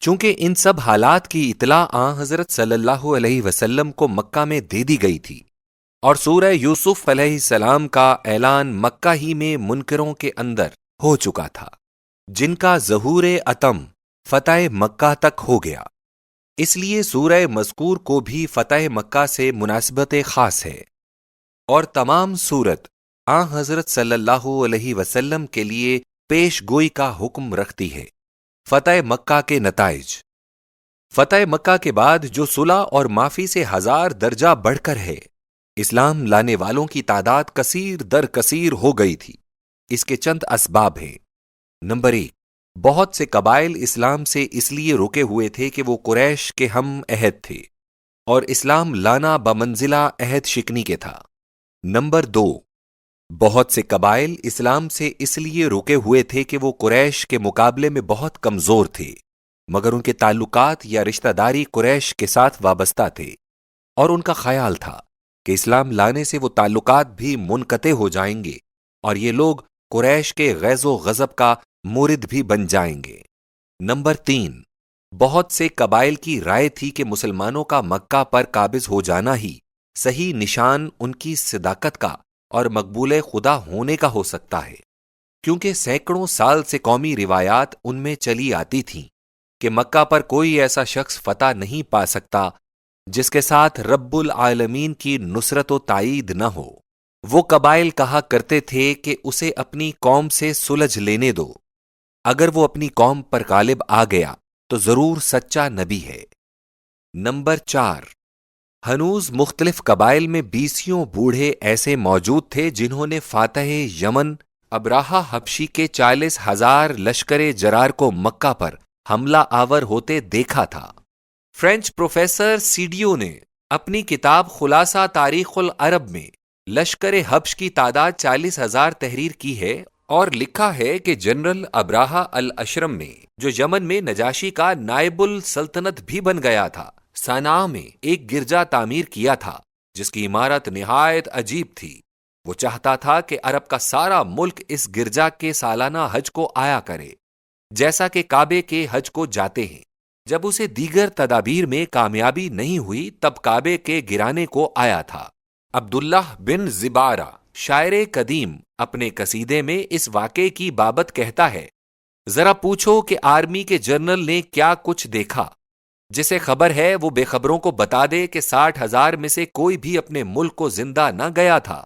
چونکہ ان سب حالات کی اطلاع آن حضرت صلی اللہ علیہ وسلم کو مکہ میں دے دی گئی تھی، اور سورہ یوسف علیہ السلام کا اعلان مکہ ہی میں منکروں کے اندر ہو چکا تھا، جن کا ظہور اتم فتح مکہ تک ہو گیا، اس لیے سورہ مذکور کو بھی فتح مکہ سے مناسبت خاص ہے، اور تمام سورت آن حضرت صلی اللہ علیہ وسلم کے لیے پیش گوئی کا حکم رکھتی ہے۔ فتح مکہ کے نتائج۔ فتح مکہ کے بعد جو صلح اور معافی سے 1000 درجہ بڑھ کر ہے، اسلام لانے والوں کی تعداد کثیر در کثیر ہو گئی تھی۔ اس کے چند اسباب ہیں۔ نمبر 1، بہت سے قبائل اسلام سے اس لیے رکے ہوئے تھے کہ وہ قریش کے ہم عہد تھے اور اسلام لانا بمنزلہ عہد شکنی کے تھا۔ نمبر 2، بہت سے قبائل اسلام سے اس لیے رکے ہوئے تھے کہ وہ قریش کے مقابلے میں بہت کمزور تھے، مگر ان کے تعلقات یا رشتہ داری قریش کے ساتھ وابستہ تھے، اور ان کا خیال تھا کہ اسلام لانے سے وہ تعلقات بھی منقطع ہو جائیں گے اور یہ لوگ قریش کے غیظ و غضب کا مورد بھی بن جائیں گے۔ نمبر 3، بہت سے قبائل کی رائے تھی کہ مسلمانوں کا مکہ پر قابض ہو جانا ہی صحیح نشان ان کی صداقت کا اور مقبول خدا ہونے کا ہو سکتا ہے، کیونکہ سینکڑوں سال سے قومی روایات ان میں چلی آتی تھیں کہ مکہ پر کوئی ایسا شخص فتح نہیں پا سکتا جس کے ساتھ رب العالمین کی نصرت و تائید نہ ہو۔ وہ قبائل کہا کرتے تھے کہ اسے اپنی قوم سے سلجھ لینے دو، اگر وہ اپنی قوم پر غالب آ گیا تو ضرور سچا نبی ہے۔ نمبر 4، ہنوز مختلف قبائل میں 20 بوڑھے ایسے موجود تھے جنہوں نے فاتح یمن ابراہہ حبشی کے 40,000 لشکر جرار کو مکہ پر حملہ آور ہوتے دیکھا تھا۔ فرینچ پروفیسر سیڈیو نے اپنی کتاب خلاصہ تاریخ العرب میں لشکر حبش کی تعداد 40,000 تحریر کی ہے اور لکھا ہے کہ جنرل ابراہہ الاشرم نے، جو یمن میں نجاشی کا نائب السلطنت بھی بن گیا تھا، صنعاء میں ایک گرجا تعمیر کیا تھا جس کی عمارت نہایت عجیب تھی۔ وہ چاہتا تھا کہ عرب کا سارا ملک اس گرجا کے سالانہ حج کو آیا کرے، جیسا کہ کعبے کے حج کو جاتے ہیں۔ جب اسے دیگر تدابیر میں کامیابی نہیں ہوئی تب کعبے کے گرانے کو آیا تھا۔ عبداللہ بن زبارہ شاعر قدیم اپنے قصیدے میں اس واقعے کی بابت کہتا ہے، ذرا پوچھو کہ آرمی کے جنرل نے کیا کچھ دیکھا۔ جسے خبر ہے وہ بے خبروں کو بتا دے کہ 60,000 میں سے کوئی بھی اپنے ملک کو زندہ نہ گیا تھا،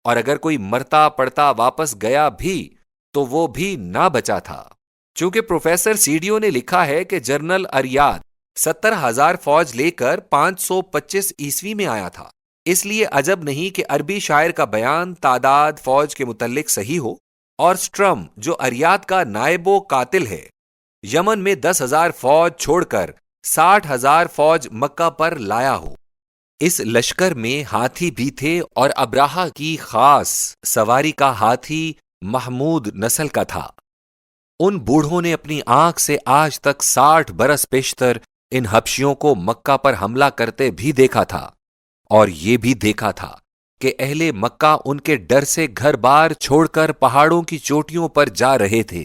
اور اگر کوئی مرتا پڑتا واپس گیا بھی تو وہ بھی نہ بچا تھا۔ چونکہ پروفیسر سیڈیو نے لکھا ہے کہ جنرل اریاد 70,000 فوج لے کر 525 عیسوی میں آیا تھا، اس لیے عجب نہیں کہ عربی شاعر کا بیان تعداد فوج کے متعلق صحیح ہو، اور سٹرم جو اریاد کا نائب و قاتل ہے، یمن میں 10,000 فوج چھوڑ کر 60,000 فوج مکہ پر لایا ہو۔ اس لشکر میں ہاتھی بھی تھے اور ابراہہ کی خاص سواری کا ہاتھی محمود نسل کا تھا۔ ان بوڑھوں نے اپنی آنکھ سے آج تک 60 برس پیشتر ان حبشیوں کو مکہ پر حملہ کرتے بھی دیکھا تھا، اور یہ بھی دیکھا تھا کہ اہل مکہ ان کے ڈر سے گھر بار چھوڑ کر پہاڑوں کی چوٹیوں پر جا رہے تھے،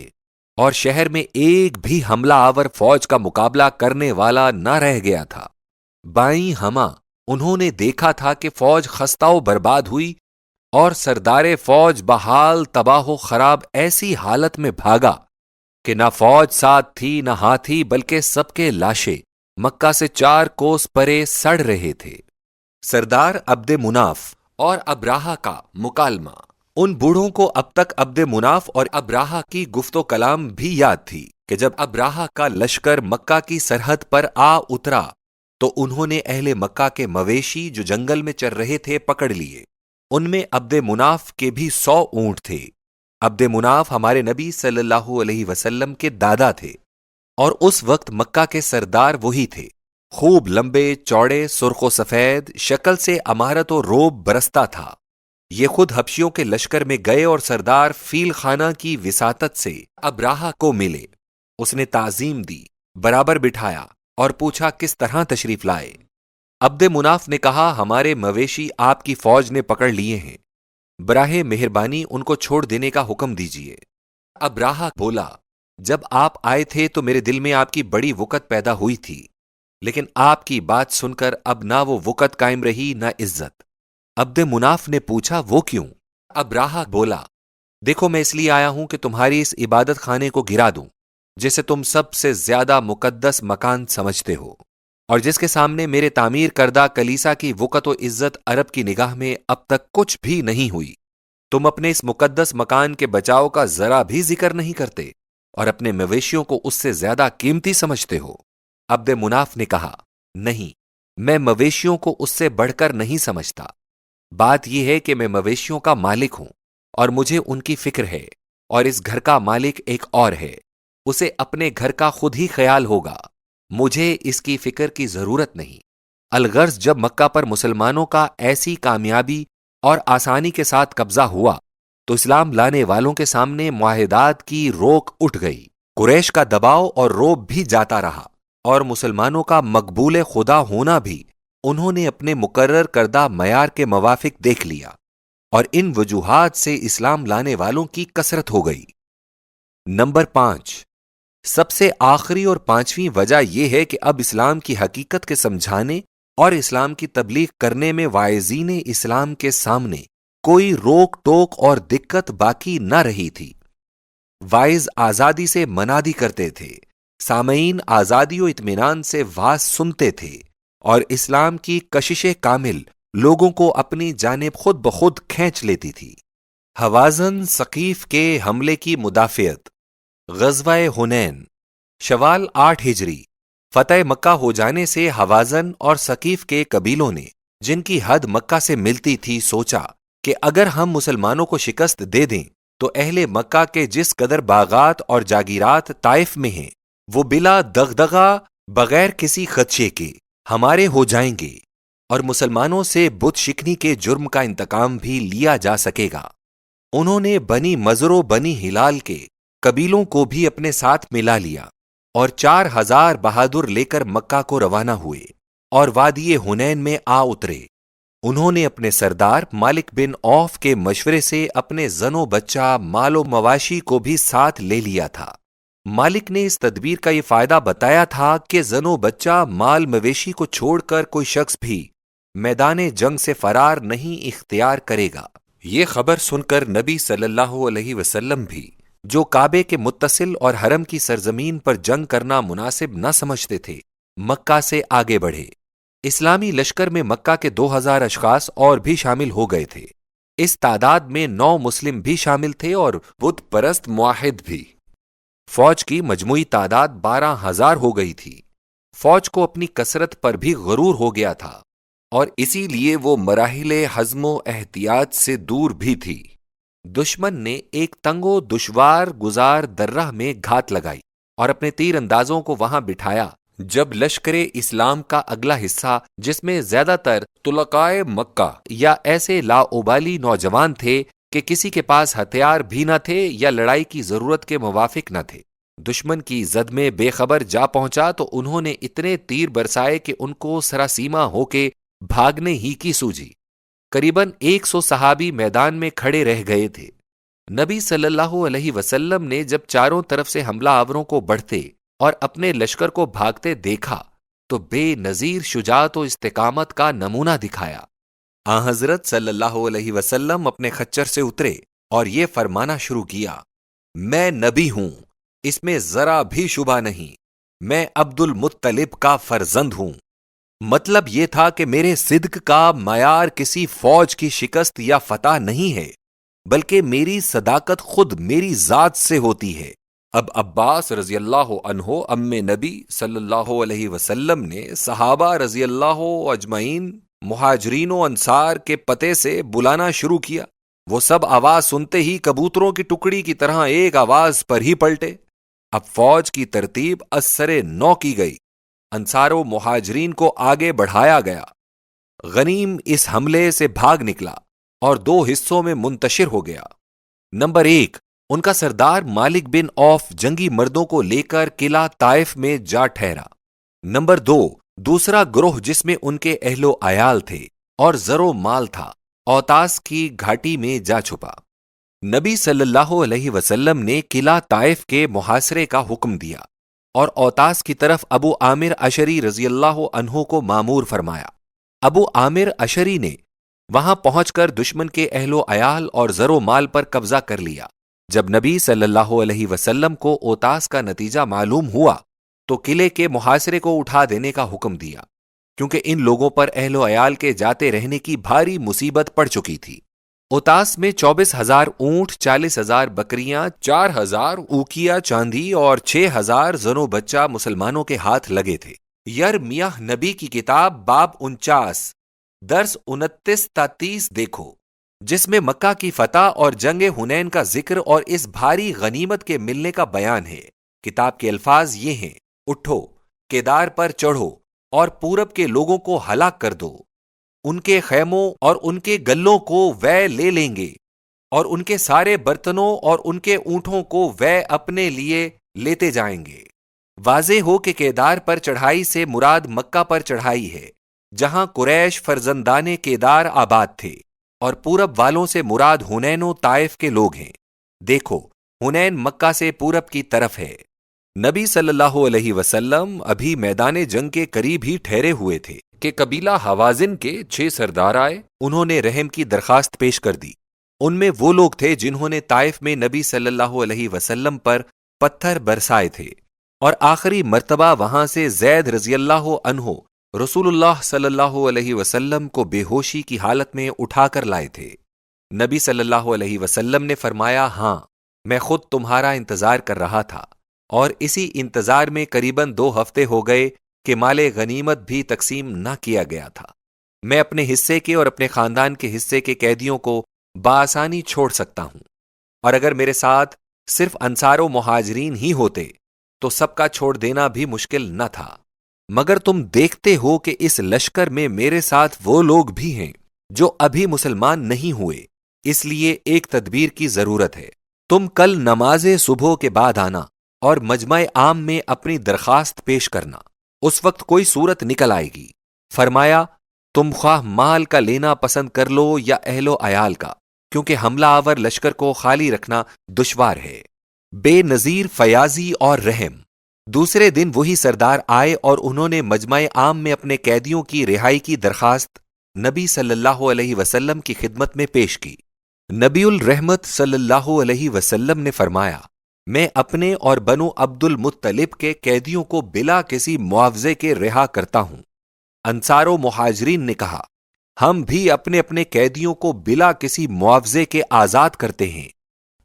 اور شہر میں ایک بھی حملہ آور فوج کا مقابلہ کرنے والا نہ رہ گیا تھا۔ بائیں ہمہ انہوں نے دیکھا تھا کہ فوج خستہ و برباد ہوئی، اور سردار فوج بحال تباہ و خراب ایسی حالت میں بھاگا کہ نہ فوج ساتھ تھی نہ ہاتھی، بلکہ سب کے لاشیں مکہ سے 4 کوس پرے سڑ رہے تھے۔ سردار عبد مناف اور ابراہہ کا مکالمہ۔ ان بوڑھوں کو اب تک عبد مناف اور ابراہہ کی گفت و کلام بھی یاد تھی کہ جب ابراہہ کا لشکر مکہ کی سرحد پر آ اترا تو انہوں نے اہل مکہ کے مویشی جو جنگل میں چر رہے تھے پکڑ لیے۔ ان میں عبد مناف کے بھی 100 اونٹ تھے۔ عبد مناف ہمارے نبی صلی اللہ علیہ وسلم کے دادا تھے، اور اس وقت مکہ کے سردار وہی تھے۔ خوب لمبے چوڑے، سرخ و سفید، شکل سے امارت و روب برستا تھا۔ یہ خود حبشیوں کے لشکر میں گئے اور سردار فیل خانہ کی وساطت سے ابراہہ کو ملے۔ اس نے تعظیم دی، برابر بٹھایا اور پوچھا کس طرح تشریف لائے۔ عبد مناف نے کہا، ہمارے مویشی آپ کی فوج نے پکڑ لیے ہیں، براہ مہربانی ان کو چھوڑ دینے کا حکم دیجیے۔ ابراہہ بولا، جب آپ آئے تھے تو میرے دل میں آپ کی بڑی وقت پیدا ہوئی تھی، لیکن آپ کی بات سن کر اب نہ وہ وقت قائم رہی نہ عزت۔ عبد مناف نے پوچھا، وہ کیوں؟ ابراہہ بولا، دیکھو میں اس لیے آیا ہوں کہ تمہاری اس عبادت خانے کو گرا دوں جسے تم سب سے زیادہ مقدس مکان سمجھتے ہو، اور جس کے سامنے میرے تعمیر کردہ کلیسا کی وقت و عزت عرب کی نگاہ میں اب تک کچھ بھی نہیں ہوئی۔ تم اپنے اس مقدس مکان کے بچاؤ کا ذرا بھی ذکر نہیں کرتے اور اپنے مویشیوں کو اس سے زیادہ قیمتی سمجھتے ہو۔ عبد مناف نے کہا، نہیں، میں مویشیوں کو اس سے بڑھ کر نہیں سمجھتا، بات یہ ہے کہ میں مویشیوں کا مالک ہوں اور مجھے ان کی فکر ہے، اور اس گھر کا مالک ایک اور ہے، اسے اپنے گھر کا خود ہی خیال ہوگا، مجھے اس کی فکر کی ضرورت نہیں۔ الغرض جب مکہ پر مسلمانوں کا ایسی کامیابی اور آسانی کے ساتھ قبضہ ہوا تو اسلام لانے والوں کے سامنے معاہدات کی روک اٹھ گئی، قریش کا دباؤ اور روب بھی جاتا رہا، اور مسلمانوں کا مقبول خدا ہونا بھی انہوں نے اپنے مقرر کردہ معیار کے موافق دیکھ لیا، اور ان وجوہات سے اسلام لانے والوں کی کثرت ہو گئی۔ نمبر 5، سب سے آخری اور 5ویں وجہ یہ ہے کہ اب اسلام کی حقیقت کے سمجھانے اور اسلام کی تبلیغ کرنے میں واعظین اسلام کے سامنے کوئی روک ٹوک اور دقت باقی نہ رہی تھی۔ واعظ آزادی سے منادی کرتے تھے، سامعین آزادی و اطمینان سے وعظ سنتے تھے، اور اسلام کی کشش کامل لوگوں کو اپنی جانب خود بخود کھینچ لیتی تھی۔ حوازن ثقیف کے حملے کی مدافعت۔ غزوہ حنین، شوال 8 ہجری، فتح مکہ ہو جانے سے حوازن اور ثقیف کے قبیلوں نے، جن کی حد مکہ سے ملتی تھی، سوچا کہ اگر ہم مسلمانوں کو شکست دے دیں تو اہل مکہ کے جس قدر باغات اور جاگیرات طائف میں ہیں وہ بلا دغدغہ بغیر کسی خدشے کے ہمارے ہو جائیں گے، اور مسلمانوں سے بت شکنی کے جرم کا انتقام بھی لیا جا سکے گا۔ انہوں نے بنی مضر و بنی ہلال کے قبیلوں کو بھی اپنے ساتھ ملا لیا، اور 4000 بہادر لے کر مکہ کو روانہ ہوئے اور وادی حنین میں آ اترے۔ انہوں نے اپنے سردار مالک بن عوف کے مشورے سے اپنے زن و بچہ، مال و مواشی کو بھی ساتھ لے لیا تھا۔ مالک نے اس تدبیر کا یہ فائدہ بتایا تھا کہ زن و بچہ، مال مویشی کو چھوڑ کر کوئی شخص بھی میدان جنگ سے فرار نہیں اختیار کرے گا۔ یہ خبر سن کر نبی صلی اللہ علیہ وسلم بھی، جو کعبے کے متصل اور حرم کی سرزمین پر جنگ کرنا مناسب نہ سمجھتے تھے، مکہ سے آگے بڑھے۔ اسلامی لشکر میں مکہ کے 2000 اشخاص اور بھی شامل ہو گئے تھے۔ اس تعداد میں 9 مسلم بھی شامل تھے اور بت پرست موحد بھی۔ فوج کی مجموعی تعداد 12000 ہو گئی تھی۔ فوج کو اپنی کثرت پر بھی غرور ہو گیا تھا، اور اسی لیے وہ مراحل حزم و احتیاط سے دور بھی تھی۔ دشمن نے ایک تنگ و دشوار گزار درہ میں گھات لگائی اور اپنے تیر اندازوں کو وہاں بٹھایا۔ جب لشکر اسلام کا اگلا حصہ، جس میں زیادہ تر طلقائے مکہ یا ایسے لاابالی نوجوان تھے کہ کسی کے پاس ہتھیار بھی نہ تھے یا لڑائی کی ضرورت کے موافق نہ تھے، دشمن کی زد میں بے خبر جا پہنچا تو انہوں نے اتنے تیر برسائے کہ ان کو سراسیمہ ہو کے بھاگنے ہی کی سوجی۔ قریباً 100 صحابی میدان میں کھڑے رہ گئے تھے۔ نبی صلی اللہ علیہ وسلم نے جب چاروں طرف سے حملہ آوروں کو بڑھتے اور اپنے لشکر کو بھاگتے دیکھا تو بے نظیر شجاعت و استقامت کا نمونہ دکھایا۔ آن حضرت صلی اللہ علیہ وسلم اپنے خچر سے اترے اور یہ فرمانا شروع کیا، میں نبی ہوں، اس میں ذرا بھی شبہ نہیں، میں عبد المطلب کا فرزند ہوں۔ مطلب یہ تھا کہ میرے صدق کا معیار کسی فوج کی شکست یا فتح نہیں ہے، بلکہ میری صداقت خود میری ذات سے ہوتی ہے۔ اب عباس رضی اللہ عنہ عم نبی صلی اللہ علیہ وسلم نے صحابہ رضی اللہ اجمعین، مہاجرین و انصار کے پتے سے بلانا شروع کیا۔ وہ سب آواز سنتے ہی کبوتروں کی ٹکڑی کی طرح ایک آواز پر ہی پلٹے۔ اب فوج کی ترتیب از سر نو کی گئی، انصار و مہاجرین کو آگے بڑھایا گیا۔ غنیم اس حملے سے بھاگ نکلا اور 2 حصوں میں منتشر ہو گیا۔ نمبر 1، ان کا سردار مالک بن عوف جنگی مردوں کو لے کر قلعہ طائف میں جا ٹھہرا۔ نمبر 2، دوسرا گروہ جس میں ان کے اہل و عیال تھے اور زر و مال تھا، اوتاس کی گھاٹی میں جا چھپا۔ نبی صلی اللہ علیہ وسلم نے قلعہ طائف کے محاصرے کا حکم دیا اور اوتاس کی طرف ابو عامر اشعری رضی اللہ عنہ کو مامور فرمایا۔ ابو عامر اشعری نے وہاں پہنچ کر دشمن کے اہل و عیال اور زر و مال پر قبضہ کر لیا۔ جب نبی صلی اللہ علیہ وسلم کو اوتاس کا نتیجہ معلوم ہوا تو قلعے کے محاصرے کو اٹھا دینے کا حکم دیا، کیونکہ ان لوگوں پر اہل و عیال کے جاتے رہنے کی بھاری مصیبت پڑ چکی تھی۔ اوتاس میں 24,000 اونٹ، 40,000 بکریاں، 4,000 اوقیہ چاندی اور 6,000 زن و بچہ مسلمانوں کے ہاتھ لگے تھے۔ یرمیہ نبی کی کتاب باب 49 درس 29 تا 30 دیکھو، جس میں مکہ کی فتح اور جنگ حنین کا ذکر اور اس بھاری غنیمت کے ملنے کا بیان ہے۔ کتاب کے الفاظ یہ ہیں: اٹھو، کیدار پر چڑھو اور پورب کے لوگوں کو ہلاک کر دو، ان کے خیموں اور ان کے گلوں کو وہ لے لیں گے، اور ان کے سارے برتنوں اور ان کے اونٹوں کو وہ اپنے لیے لیتے جائیں گے۔ واضح ہو کہ کیدار پر چڑھائی سے مراد مکہ پر چڑھائی ہے، جہاں قریش فرزندان کیدار آباد تھے، اور پورب والوں سے مراد حنین و طائف کے لوگ ہیں۔ دیکھو، حنین مکہ سے پورب کی طرف ہے۔ نبی صلی اللہ علیہ وسلم ابھی میدان جنگ کے قریب ہی ٹھہرے ہوئے تھے کہ قبیلہ حوازن کے 6 سردار آئے۔ انہوں نے رحم کی درخواست پیش کر دی۔ ان میں وہ لوگ تھے جنہوں نے طائف میں نبی صلی اللہ علیہ وسلم پر پتھر برسائے تھے، اور آخری مرتبہ وہاں سے زید رضی اللہ عنہ رسول اللہ صلی اللہ علیہ وسلم کو بے ہوشی کی حالت میں اٹھا کر لائے تھے۔ نبی صلی اللہ علیہ وسلم نے فرمایا، ہاں، میں خود تمہارا انتظار کر رہا تھا، اور اسی انتظار میں قریباً 2 ہفتے ہو گئے کہ مال غنیمت بھی تقسیم نہ کیا گیا تھا۔ میں اپنے حصے کے اور اپنے خاندان کے حصے کے قیدیوں کو بآسانی چھوڑ سکتا ہوں، اور اگر میرے ساتھ صرف انصار و مہاجرین ہی ہوتے تو سب کا چھوڑ دینا بھی مشکل نہ تھا، مگر تم دیکھتے ہو کہ اس لشکر میں میرے ساتھ وہ لوگ بھی ہیں جو ابھی مسلمان نہیں ہوئے، اس لیے ایک تدبیر کی ضرورت ہے۔ تم کل نماز صبح کے بعد آنا اور مجمع عام میں اپنی درخواست پیش کرنا، اس وقت کوئی صورت نکل آئے گی۔ فرمایا، تم خواہ مال کا لینا پسند کر لو یا اہل و عیال کا، کیونکہ حملہ آور لشکر کو خالی رکھنا دشوار ہے۔ بے نظیر فیاضی اور رحم۔ دوسرے دن وہی سردار آئے اور انہوں نے مجمع عام میں اپنے قیدیوں کی رہائی کی درخواست نبی صلی اللہ علیہ وسلم کی خدمت میں پیش کی۔ نبی الرحمت صلی اللہ علیہ وسلم نے فرمایا، میں اپنے اور بنو عبد المطلب کے قیدیوں کو بلا کسی معاوضے کے رہا کرتا ہوں۔ انصار و مہاجرین نے کہا، ہم بھی اپنے اپنے قیدیوں کو بلا کسی معاوضے کے آزاد کرتے ہیں۔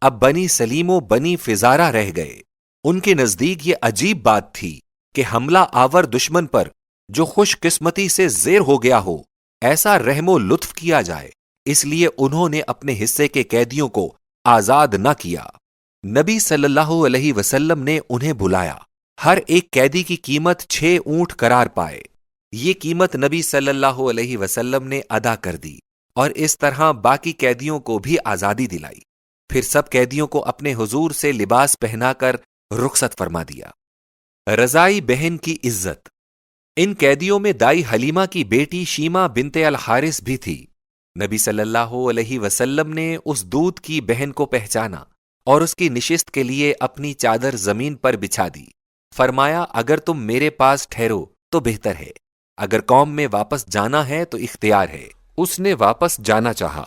اب بنی سلیم و بنی فزارہ رہ گئے۔ ان کے نزدیک یہ عجیب بات تھی کہ حملہ آور دشمن پر جو خوش قسمتی سے زیر ہو گیا ہو، ایسا رحم و لطف کیا جائے، اس لیے انہوں نے اپنے حصے کے قیدیوں کو آزاد نہ کیا۔ نبی صلی اللہ علیہ وسلم نے انہیں بلایا۔ ہر ایک قیدی کی قیمت 6 اونٹ قرار پائے۔ یہ قیمت نبی صلی اللہ علیہ وسلم نے ادا کر دی، اور اس طرح باقی قیدیوں کو بھی آزادی دلائی۔ پھر سب قیدیوں کو اپنے حضور سے لباس پہنا کر رخصت فرما دیا۔ رضائی بہن کی عزت۔ ان قیدیوں میں دائی حلیمہ کی بیٹی شیمہ بنت الحارث بھی تھی۔ نبی صلی اللہ علیہ وسلم نے اس دودھ کی بہن کو پہچانا اور اس کی نشست کے لیے اپنی چادر زمین پر بچھا دی۔ فرمایا، اگر تم میرے پاس ٹھہرو تو بہتر ہے، اگر قوم میں واپس جانا ہے تو اختیار ہے۔ اس نے واپس جانا چاہا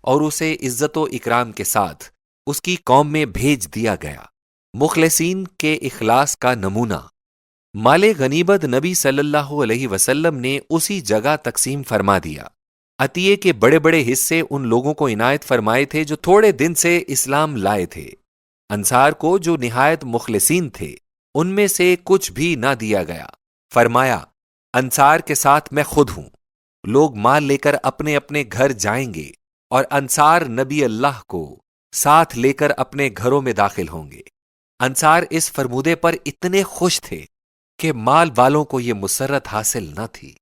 اور اسے عزت و اکرام کے ساتھ اس کی قوم میں بھیج دیا گیا۔ مخلصین کے اخلاص کا نمونہ۔ مال غنیمت نبی صلی اللہ علیہ وسلم نے اسی جگہ تقسیم فرما دیا۔ عطیے کے بڑے بڑے حصے ان لوگوں کو عنایت فرمائے تھے جو تھوڑے دن سے اسلام لائے تھے۔ انصار کو جو نہایت مخلصین تھے، ان میں سے کچھ بھی نہ دیا گیا۔ فرمایا، انصار کے ساتھ میں خود ہوں۔ لوگ مال لے کر اپنے اپنے گھر جائیں گے، اور انصار نبی اللہ کو ساتھ لے کر اپنے گھروں میں داخل ہوں گے۔ انصار اس فرمودے پر اتنے خوش تھے کہ مال والوں کو یہ مسرت حاصل نہ تھی۔